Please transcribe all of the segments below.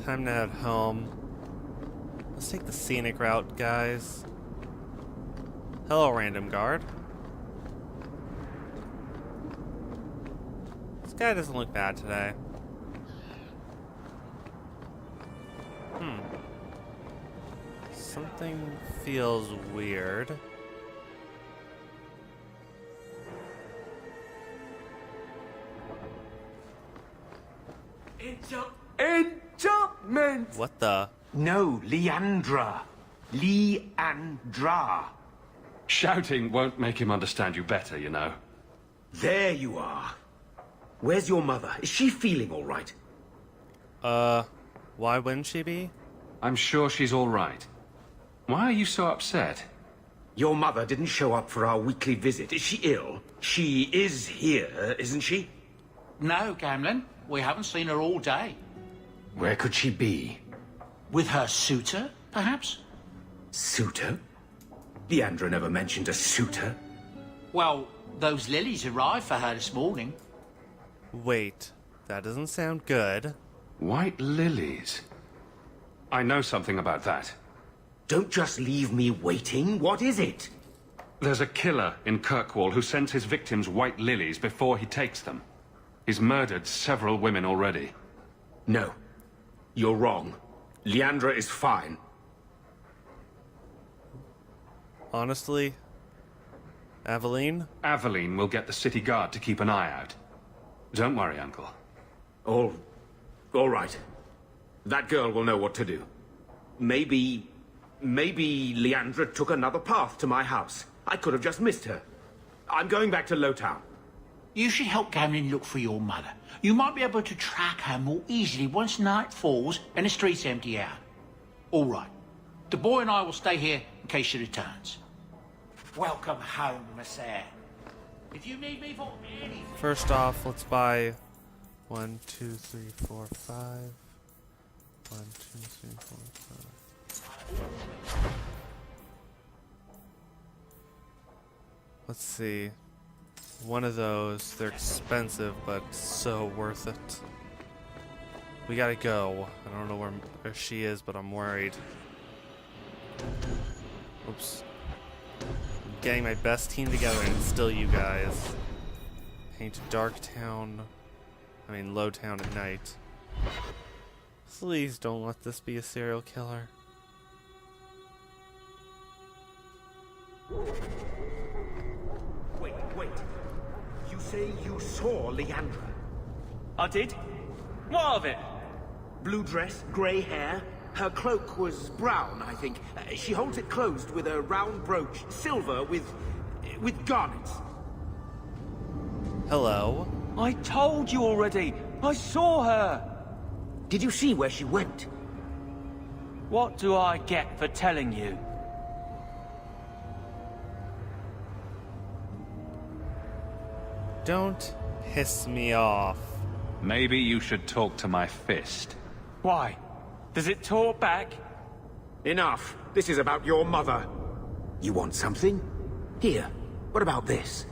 Time to head home. Let's take the scenic route, guys. Hello, random guard. This guy doesn't look bad today. Something feels weird. Enchantment! What the? No, Leandra. Leandra. Shouting won't make him understand you better, you know. There you are. Where's your mother? Is she feeling all right? Why wouldn't she be? I'm sure she's all right. Why are you so upset? Your mother didn't show up for our weekly visit. Is she ill? She is here, isn't she? No, Gamlin. We haven't seen her all day. Where could she be? With her suitor, perhaps? Suitor? Leandra never mentioned a suitor. Well, those lilies arrived for her this morning. Wait, that doesn't sound good. White lilies. I know something about that. Don't just leave me waiting. What is it? There's a killer in Kirkwall who sends his victims white lilies before he takes them. He's murdered several women already. No. You're wrong. Leandra is fine. Honestly? Aveline? Aveline will get the city guard to keep an eye out. Don't worry, Uncle. All right. That girl will know what to do. Maybe Leandra took another path to my house. I could have just missed her. I'm going back to Lowtown. You should help Gamlin look for your mother. You might be able to track her more easily once night falls and the streets empty out. All right. The boy and I will stay here in case she returns. Welcome home, Messiah. If you need me for anything... First off, let's buy 1, 2, 3, 4, 5. 1, 2, 3, 4, 5. Let's see. One of those, they're expensive, but so worth it. We gotta go. I don't know where she is, but I'm worried. Oops. I'm getting my best team together and it's still you guys. Heading to Lowtown at night. Please don't let this be a serial killer. Wait. You say you saw Leandra? I did. What of it? Blue dress, grey hair. Her cloak was brown, I think. She holds it closed with a round brooch, silver with garnets. Hello? I told you already. I saw her. Did you see where she went? What do I get for telling you? Don't piss me off. Maybe you should talk to my fist. Why? Does it talk back? Enough. This is about your mother. You want something? Here. What about this?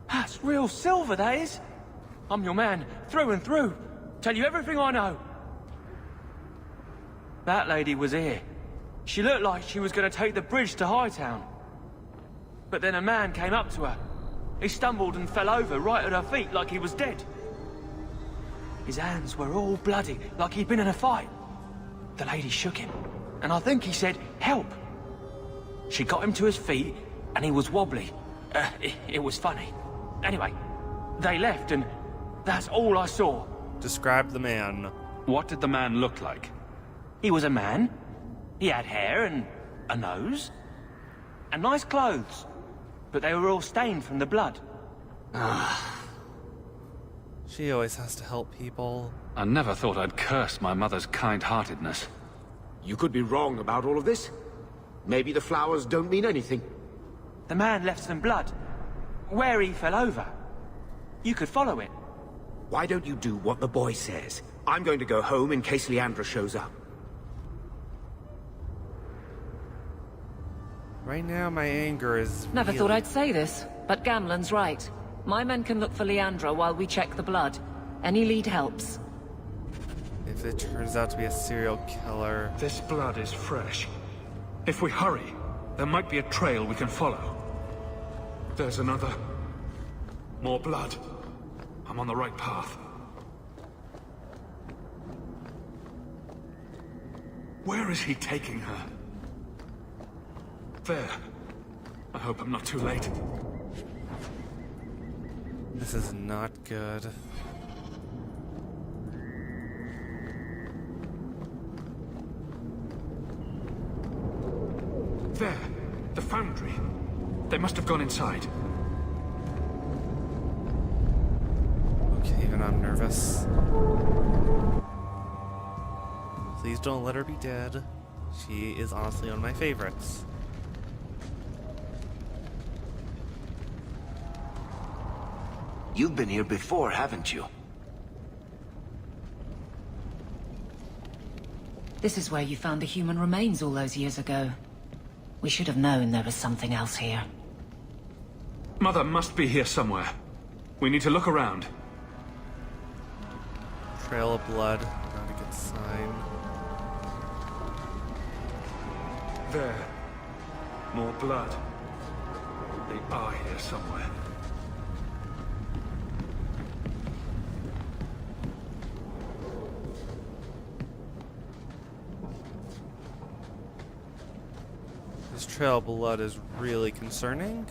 That's real silver, that is. I'm your man, through and through. Tell you everything I know. That lady was here. She looked like she was going to take the bridge to Hightown. But then a man came up to her. He stumbled and fell over right at her feet like he was dead. His hands were all bloody, like he'd been in a fight. The lady shook him, and I think he said, "Help." She got him to his feet, and he was wobbly. It was funny. Anyway, they left, and that's all I saw. Describe the man. What did the man look like? He was a man. He had hair and a nose. And nice clothes. But they were all stained from the blood. She always has to help people. I never thought I'd curse my mother's kind-heartedness. You could be wrong about all of this. Maybe the flowers don't mean anything. The man left some blood. Where he fell over. You could follow it. Why don't you do what the boy says? I'm going to go home in case Leandra shows up. Right now, my anger is Never really... thought I'd say this, but Gamlen's right. My men can look for Leandra while we check the blood. Any lead helps. If it turns out to be a serial killer... This blood is fresh. If we hurry, there might be a trail we can follow. There's another. More blood. I'm on the right path. Where is he taking her? There. I hope I'm not too late. This is not good. There. The foundry. They must have gone inside. Okay, even I'm nervous. Please don't let her be dead. She is honestly one of my favorites. You've been here before, haven't you? This is where you found the human remains all those years ago. We should have known there was something else here. Mother must be here somewhere. We need to look around. Trail of blood. Not a good sign. There. More blood. They are here somewhere. This trail of blood is really concerning.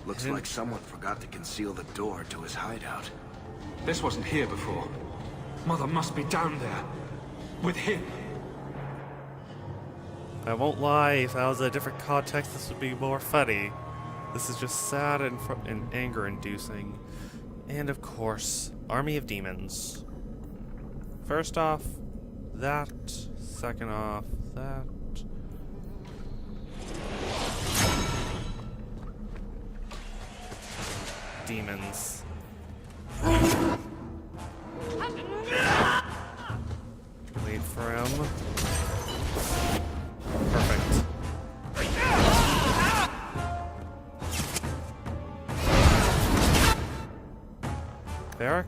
Looks like someone forgot to conceal the door to his hideout. This wasn't here before. Mother must be down there. With him. I won't lie, if that was a different context, this would be more funny. This is just sad and anger-inducing. And of course, army of demons. First off, that. Second off, that. Demons. Wait for him. Perfect. Varric.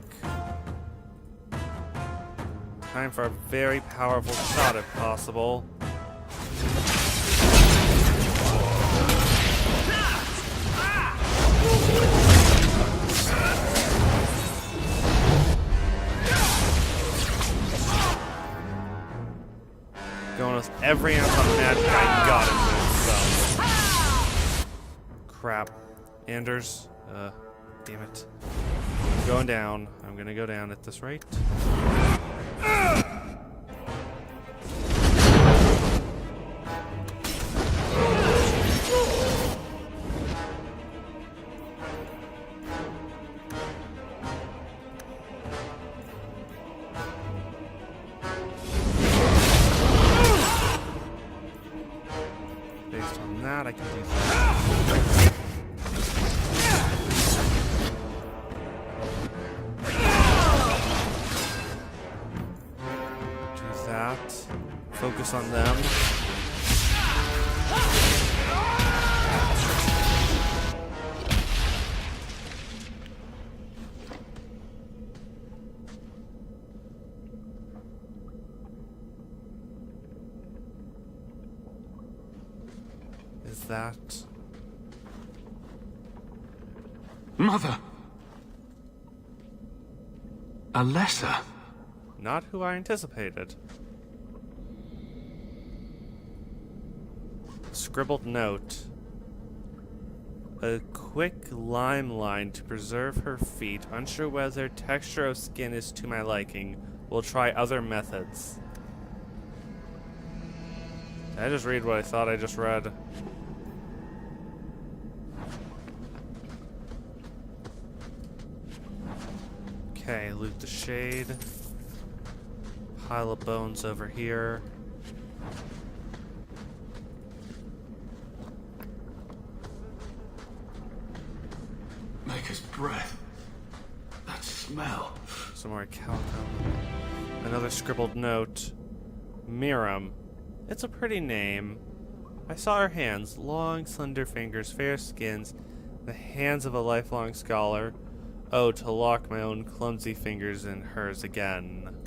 Time for a very powerful shot if possible. Going with every ounce of magic I got into it, so. Crap. Anders, damn it. I'm going down. I'm gonna go down at this rate. Based on that, I can do that. Do that. Focus on them. Is that... Mother! Alessa? Not who I anticipated. Scribbled note. A quick lime line to preserve her feet. Unsure whether texture of skin is to my liking. We'll try other methods. Did I just read what I thought I just read? Okay, loot the shade. Pile of bones over here. Maker's breath. That smell. Some more calico. Another scribbled note. Miriam. It's a pretty name. I saw her hands. Long, slender fingers, fair skins. The hands of a lifelong scholar. Oh, to lock my own clumsy fingers in hers again.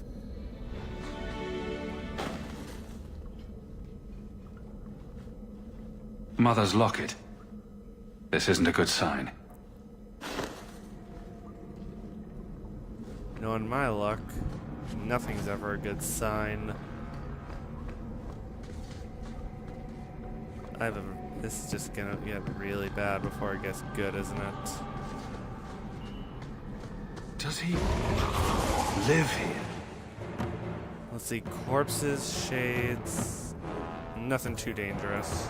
Mother's locket. This isn't a good sign. Knowing my luck, nothing's ever a good sign. This is just gonna get really bad before it gets good, isn't it? Does he live here? Let's see, corpses, shades, nothing too dangerous.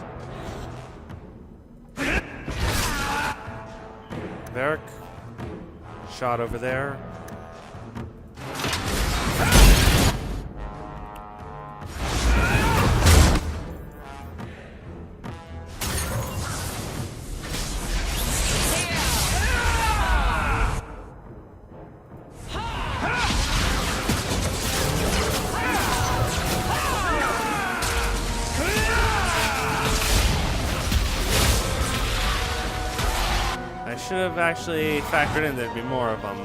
Varric, shot over there. Should have actually factored in there'd be more of them.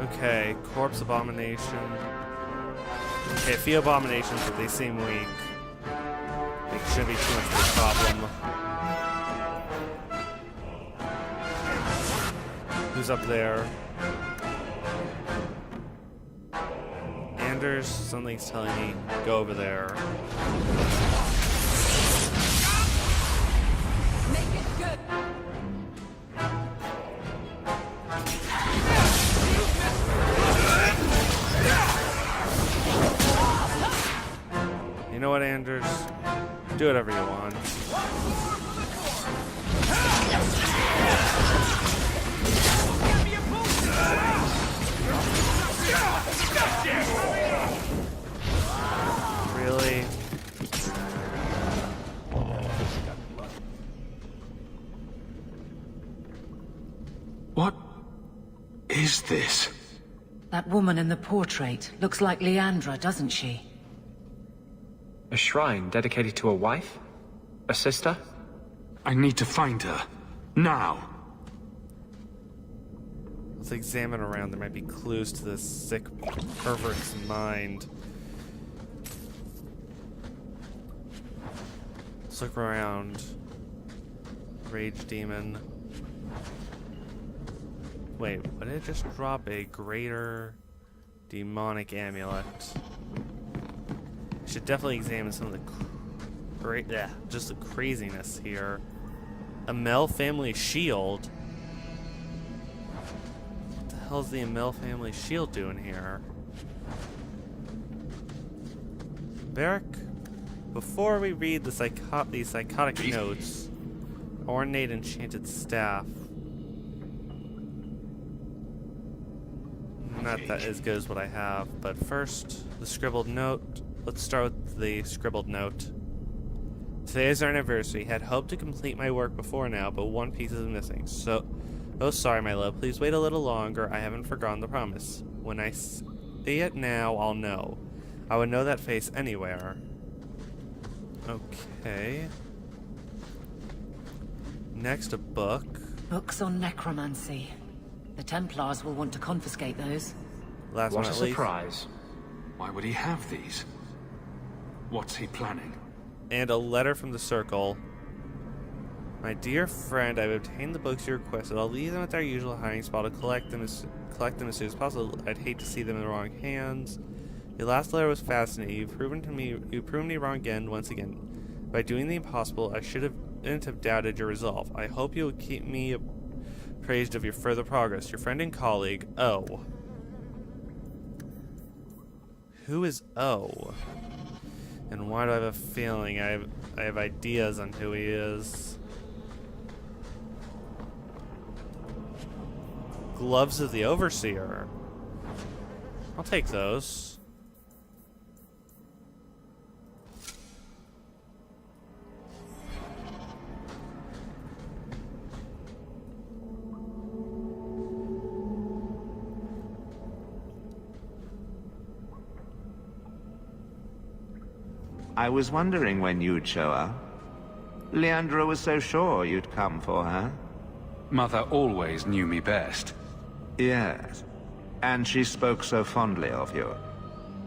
Okay, corpse abomination. Okay, a few abominations, but they seem weak. It shouldn't be too much of a problem. Who's up there? Anders, something's telling me, go over there. Make it good. You know what, Anders? Do whatever you want. Really? What is this? That woman in the portrait looks like Leandra, doesn't she? A shrine dedicated to a wife? A sister? I need to find her. Now! Let's examine around. There might be clues to this sick pervert's mind. Let's look around. Rage demon. Wait, what did it just drop? A greater demonic amulet. Should definitely examine some of the just the craziness here. Amel family shield. What the hell's the Amel family shield doing here? Varric, before we read these psychotic notes, ornate enchanted staff. Not that as good as what I have, but first the scribbled note. Let's start with the scribbled note. Today is our anniversary. Had hoped to complete my work before now, but one piece is missing. Oh sorry, my love. Please wait a little longer. I haven't forgotten the promise. When I see it now, I'll know. I would know that face anywhere. Okay. Next, a book. Books on necromancy. The Templars will want to confiscate those. Last What one a at least. surprise. Why would he have these? What's he planning? And a letter from the Circle. My dear friend, I've obtained the books you requested. I'll leave them at their usual hiding spot. I'll collect them as soon as possible. I'd hate to see them in the wrong hands. Your last letter was fascinating. You've proven me wrong again, once again. By doing the impossible, I shouldn't have doubted your resolve. I hope you will keep me appraised of your further progress. Your friend and colleague, O. Who is O? And why do I have a feeling I have ideas on who he is? Gloves of the Overseer. I'll take those. I was wondering when you'd show up. Leandra was so sure you'd come for her. Mother always knew me best. Yes, and she spoke so fondly of you.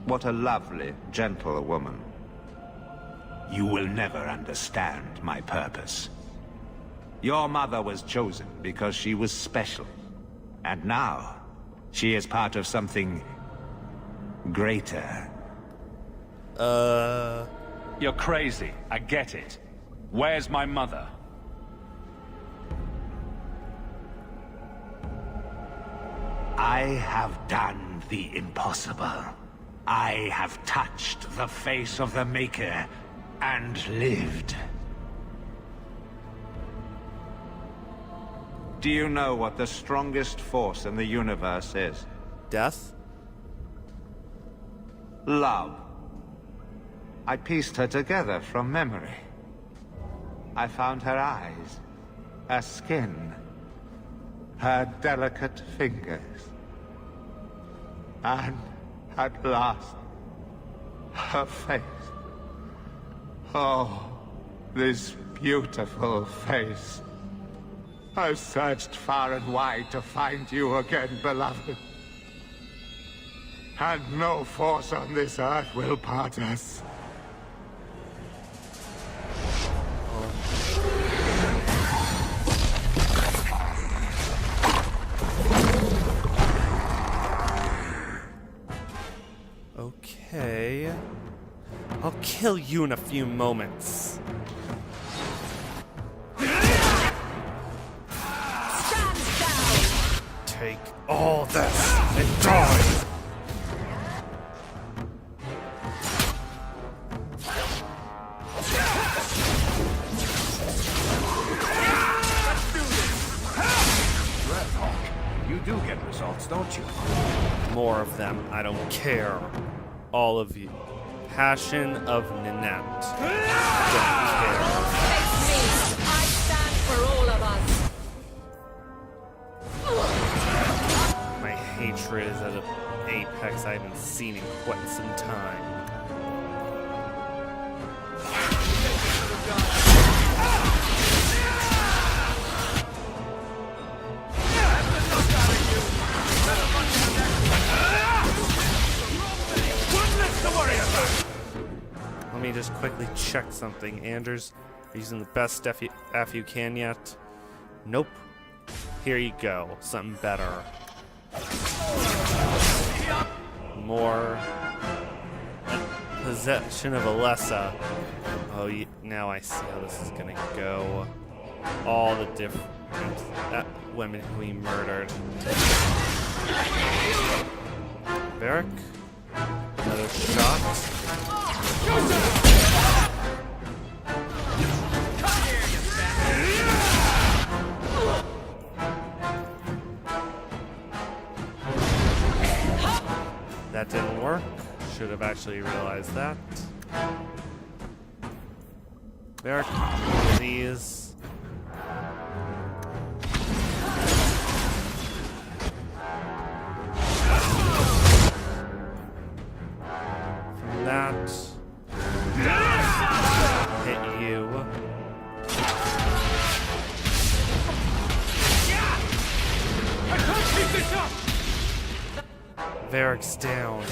What a lovely, gentle woman. You will never understand my purpose. Your mother was chosen because she was special. And now, she is part of something greater. You're crazy. I get it. Where's my mother? I have done the impossible. I have touched the face of the Maker and lived. Do you know what the strongest force in the universe is? Death? Love. I pieced her together from memory. I found her eyes, her skin, her delicate fingers. And at last, her face. Oh, this beautiful face. I've searched far and wide to find you again, beloved. And no force on this earth will part us. Okay. I'll kill you in a few moments. Take all this and die! You do get results, don't you? More of them, I don't care. All of you. Passion of Ninette. Don't care. Face me! I stand for all of us! My hatred is at an apex I haven't seen in quite some time. Let me just quickly check something. Anders, are you using the best stuff you can yet? Nope. Here you go. Something better. More possession of Alessa. Oh, now I see how this is gonna go. All the different women who he murdered. Varric. Another shot. That didn't work. Should have actually realized that. Varric, please. From that, hit you. I can't keep this up! Varric's down.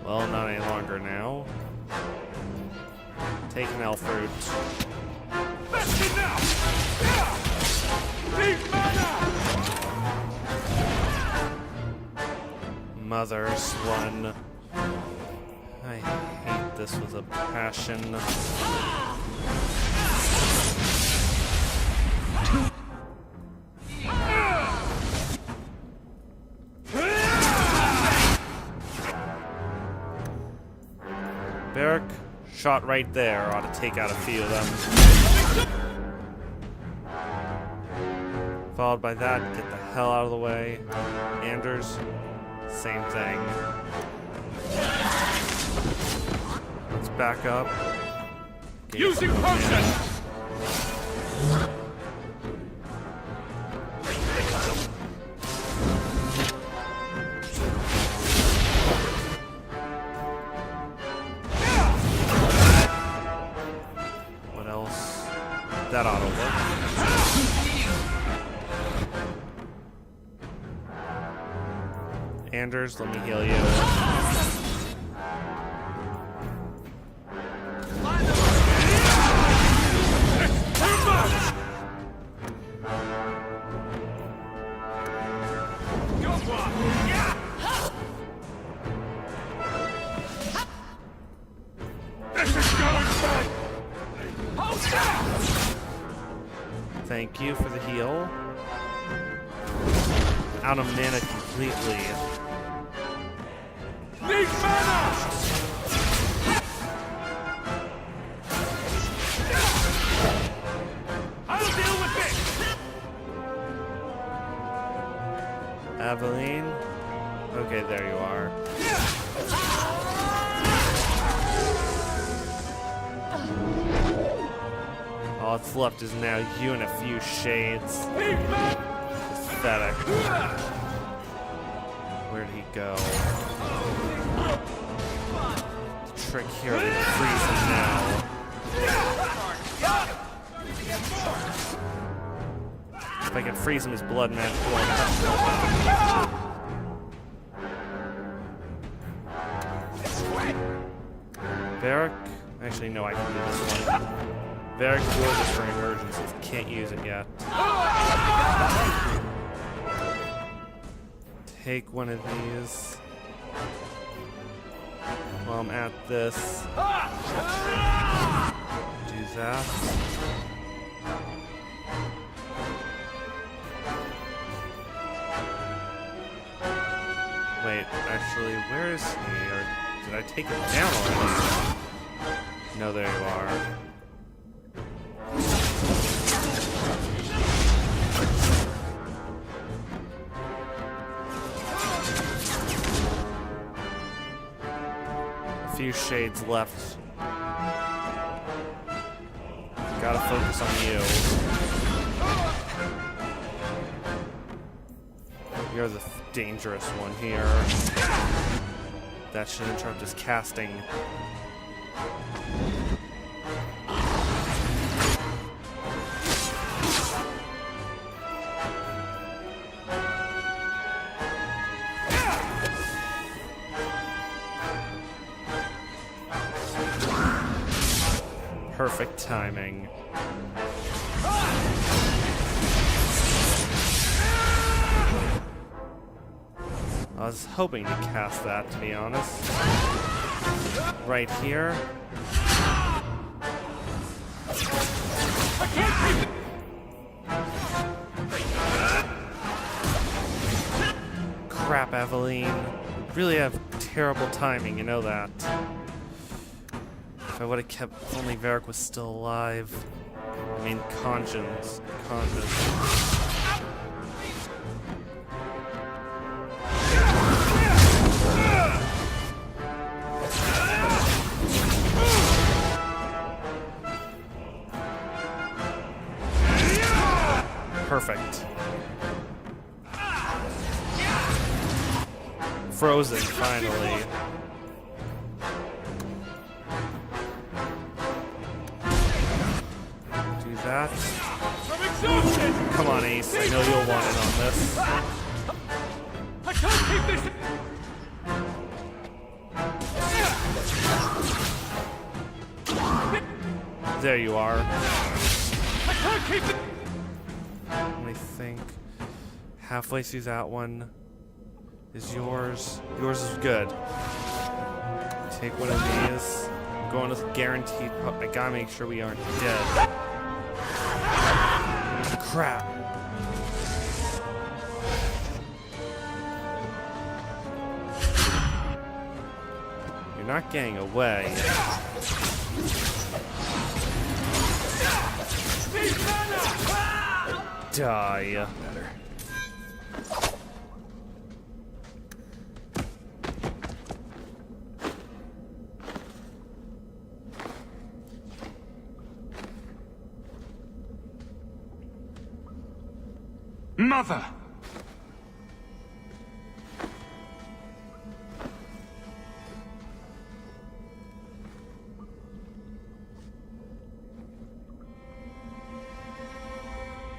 Well, not any longer now. Take an elf fruit. That's enough! Deep mana! Mother's one. I hate this with a passion. Varric, shot right there ought to take out a few of them. Followed by that, get the hell out of the way. Anders, same thing. Let's back up. Using potion! Anders, let me heal you. Thank you for the heal. Out of mana completely. Need mana! I'll deal with this! Aveline? Okay, there you are. All that's left is now you and a few shades. Pathetic. Where'd he go? The trick here is to freeze him now. If I can freeze him, his blood match will. Varric? Actually, no, I can do this one. Varric yours is for emergencies. Can't use it yet. Take one of these. While I'm at this. Do that. Wait, actually, where is he? Or did I take him down already? No, there you are. A few shades left. Gotta focus on you. You're the dangerous one here. That should interrupt his casting. Perfect timing. I was hoping to cast that, to be honest. Right here. Crap, Aveline. Really have terrible timing, you know that. If I would have kept, only Varric was still alive. I mean, conscience. Perfect. Frozen, finally. Do that. Come on, Ace. I know you'll want in on this. I can't keep this. There you are. I can't keep it. Let me think. Halfway through that one is yours. Yours is good. Take one of these. I'm going with guaranteed. I gotta make sure we aren't dead. Crap. You're not getting away. Die. Better. Mother!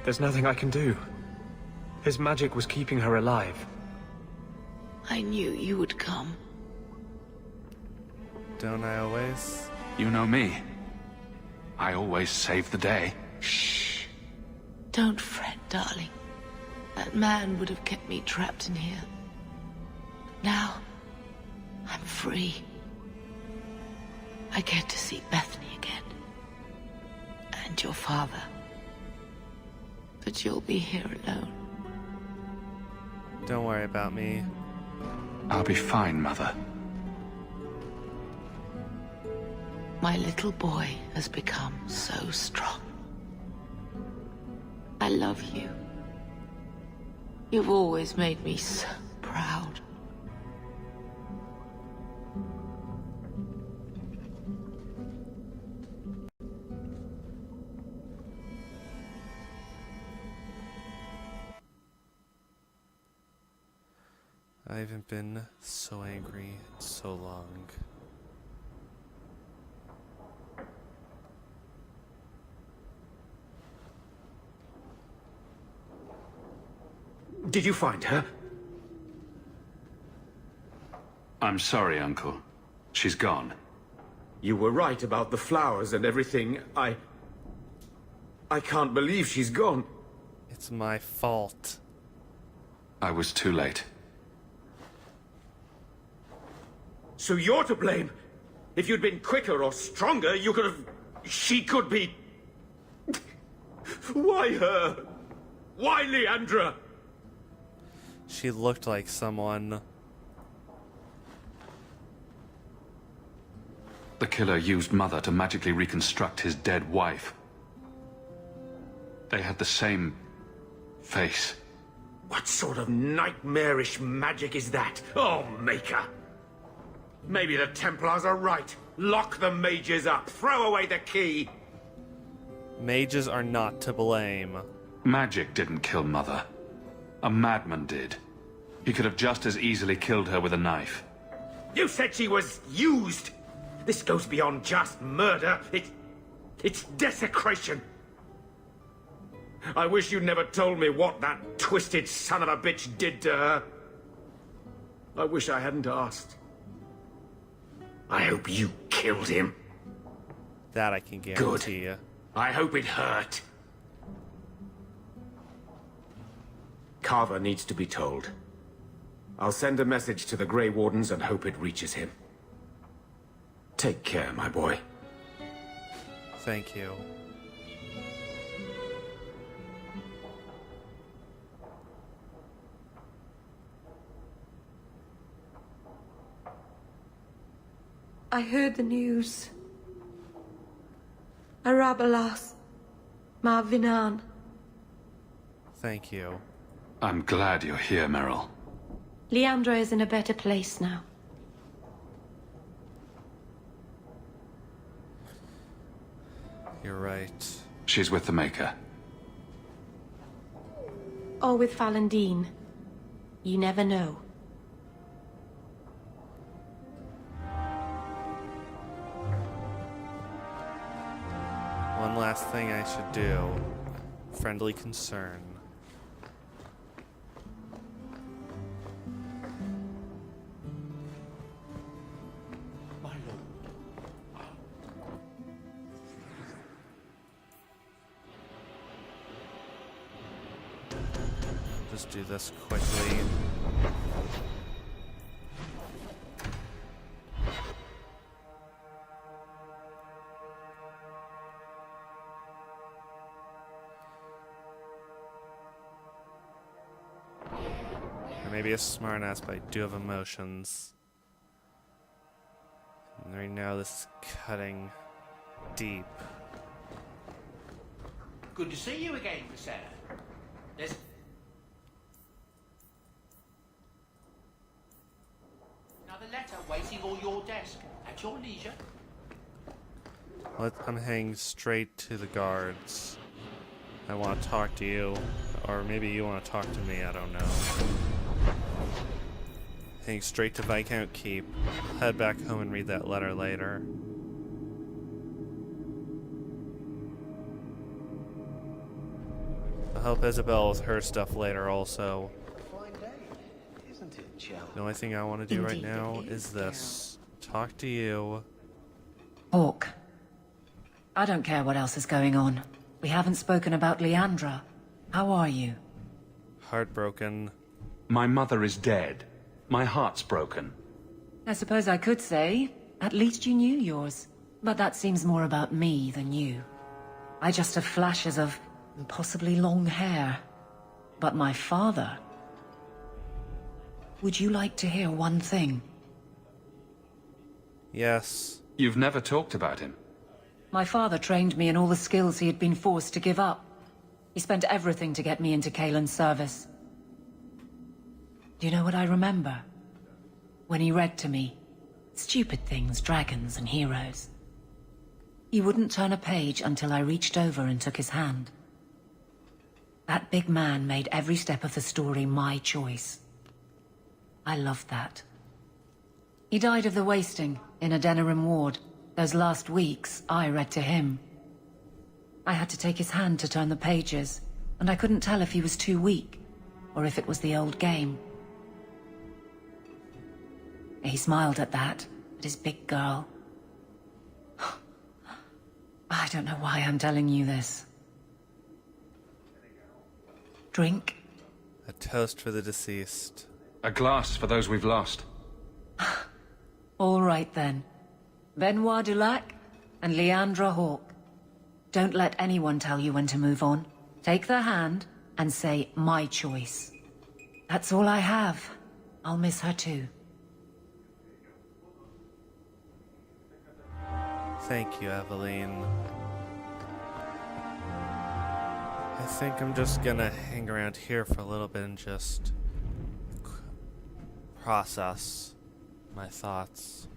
There's nothing I can do. His magic was keeping her alive. I knew you would come. Don't I always? You know me. I always save the day. Shh. Don't fret, darling. That man would have kept me trapped in here. Now, I'm free. I get to see Bethany again. And your father. But you'll be here alone. Don't worry about me. I'll be fine, Mother. My little boy has become so strong. I love you. You've always made me so proud. I haven't been so angry in so long. Did you find her? I'm sorry, Uncle. She's gone. You were right about the flowers and everything. I can't believe she's gone. It's my fault. I was too late. So you're to blame. If you'd been quicker or stronger, you could have... She could be... Why her? Why Leandra? She looked like someone. The killer used Mother to magically reconstruct his dead wife. They had the same face. What sort of nightmarish magic is that? Oh, Maker! Maybe the Templars are right. Lock the mages up. Throw away the key. Mages are not to blame. Magic didn't kill Mother. A madman did. He could have just as easily killed her with a knife. You said she was used. This goes beyond just murder. It's desecration. I wish you'd never told me what that twisted son of a bitch did to her. I wish I hadn't asked. I hope you killed him. That I can guarantee you. I hope it hurt. Carver needs to be told. I'll send a message to the Grey Wardens and hope it reaches him. Take care, my boy. Thank you. I heard the news. Arabalas, Marvinan. Thank you. I'm glad you're here, Meryl. Leandra is in a better place now. You're right. She's with the Maker. Or with Falendine. You never know. One last thing I should do. Friendly concern. Just do this quickly. I may be a smartass, but I do have emotions. And right now this is cutting deep. Good to see you again, Priscilla. There's... another letter waiting on your desk, at your leisure. I'm heading straight to the guards. I want to talk to you, or maybe you want to talk to me, I don't know. Heading straight to Viscount Keep. Head back home and read that letter later. I'll help Isabel with her stuff later also. Fine day, isn't it? The only thing I want to do right now is this. Talk to you. Hawk. I don't care what else is going on. We haven't spoken about Leandra. How are you? Heartbroken. My mother is dead. My heart's broken. I suppose I could say, at least you knew yours. But that seems more about me than you. I just have flashes of possibly long hair. But my father... Would you like to hear one thing? Yes. You've never talked about him. My father trained me in all the skills he had been forced to give up. He spent everything to get me into Kaelin's service. Do you know what I remember? When he read to me. Stupid things, dragons and heroes. He wouldn't turn a page until I reached over and took his hand. That big man made every step of the story my choice. I loved that. He died of the wasting in a Denerim ward. Those last weeks, I read to him. I had to take his hand to turn the pages, and I couldn't tell if he was too weak, or if it was the old game. He smiled at that, at his big girl. I don't know why I'm telling you this. Drink? A toast for the deceased. A glass for those we've lost. All right then. Benoit Dulac and Leandra Hawk. Don't let anyone tell you when to move on. Take their hand and say, my choice. That's all I have. I'll miss her too. Thank you, Eveline. I think I'm just gonna hang around here for a little bit and just process my thoughts.